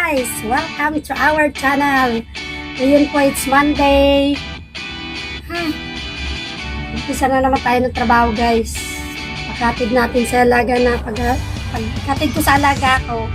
guys! Welcome to our channel. Ngayon po, it's Monday. Umpisa na naman tayo ng trabaho guys. Pagkatid natin sa alaga na pagkatid ko sa alaga ko.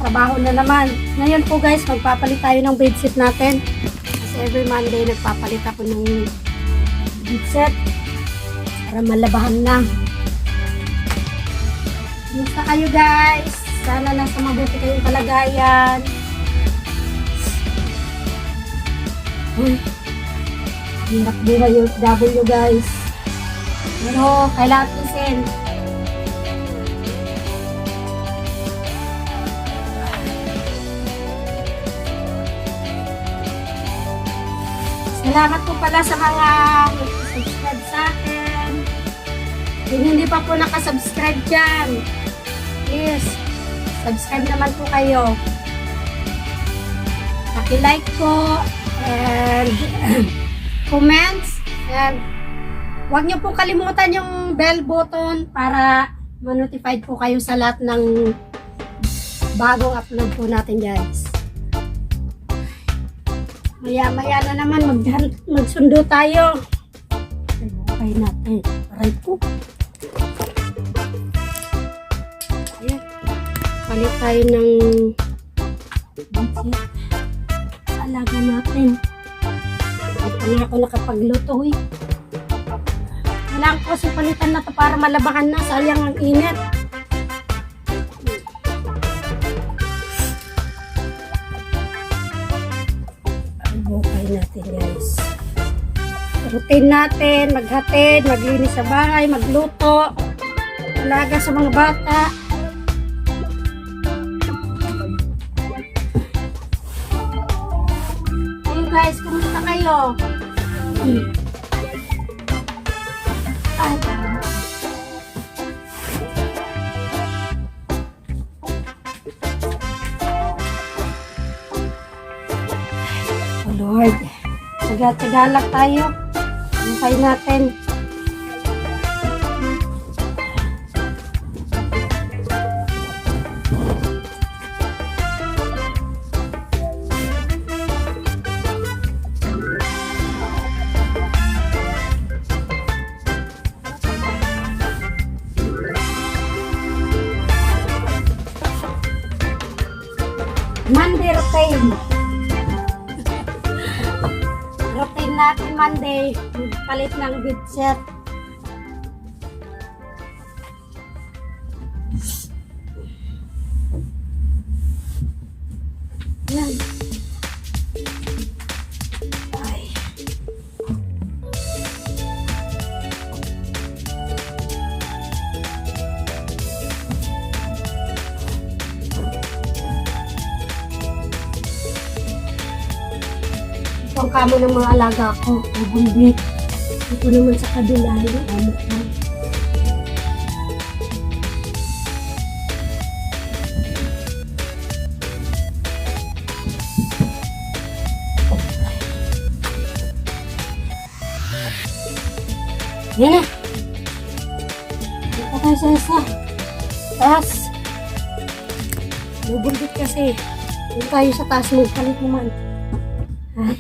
Trabaho na naman. Ngayon po guys, magpapalit tayo ng bedsheet natin. Kasi every Monday nagpapalit ako ng bedsheet para malabahan na. Kumusta kayo guys? Sana nasa mabuti kayong kalagayan. Hirap buhay yung OFW guys. Pero kailangan tisin. Salamat po pala sa mga subscribe sa akin. Kung hindi pa po nakasubscribe dyan, please, subscribe naman po kayo. Paki-like po and comments. And huwag niyo po kalimutan yung bell button para ma-notified po kayo sa lahat ng bagong upload po natin guys. Maya-maya na naman magsundo tayo. Okay natin. Aray po. Ayan. Palit tayo ng bedsheet. Alaga natin. Ito na ako nakapagluto eh. Kailangan ko kasi palitan na ito para malabahan na. Sayang ang init. Bukay natin guys. Routine natin, maghatid, maglinis sa bahay, magluto, alaga sa mga bata. Ayun guys, kumusta kayo? Ay. Oh Lord, tsaga-tsaga lang tayo. Hintay natin. Monday routine. Routine natin Monday. Palit ng bedsheet. Yan. Ay. Ito ang kamo ng mga alaga ko. Bumbit. Ito naman sa kabila. Ano pa? Yan na. Dito tayo sa isa. Taas. Bumbit kasi. Dito tayo sa taas. Magpalit naman. Ay.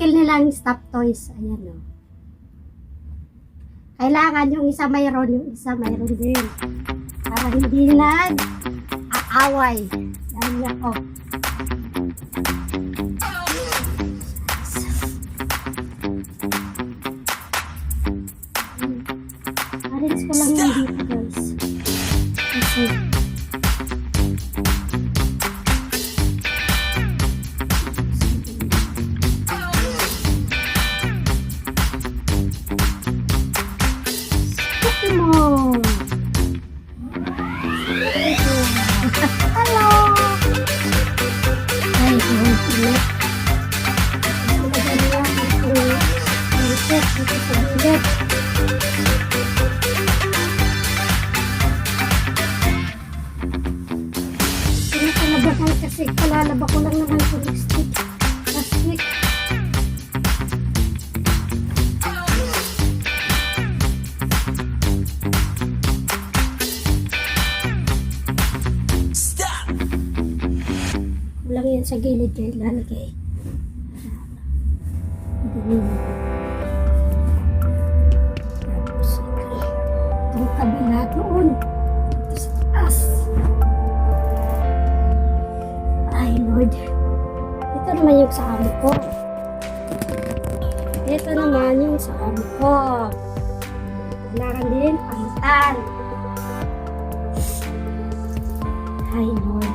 skill nilang stop toys. Ayan o. Kailangan yung isa mayroon, yung isa mayroon din. Para hindi nag-aaway. Dahil nga ko. Arrange ko lang yung dito guys. Kasi Pokemon! Hello! Ay, ulit. Ulit. Pinakalabakan kasi kalalaba ko lang naman sa lipstick last week. Kulang yan sa gilid kayo lalagay. Tapos itong kabila doon. Sa taas. Ay Lord. Ito naman yung sa amo ko. Ito naman yung sa amo ko. Kailangan din palitan. Ay Lord.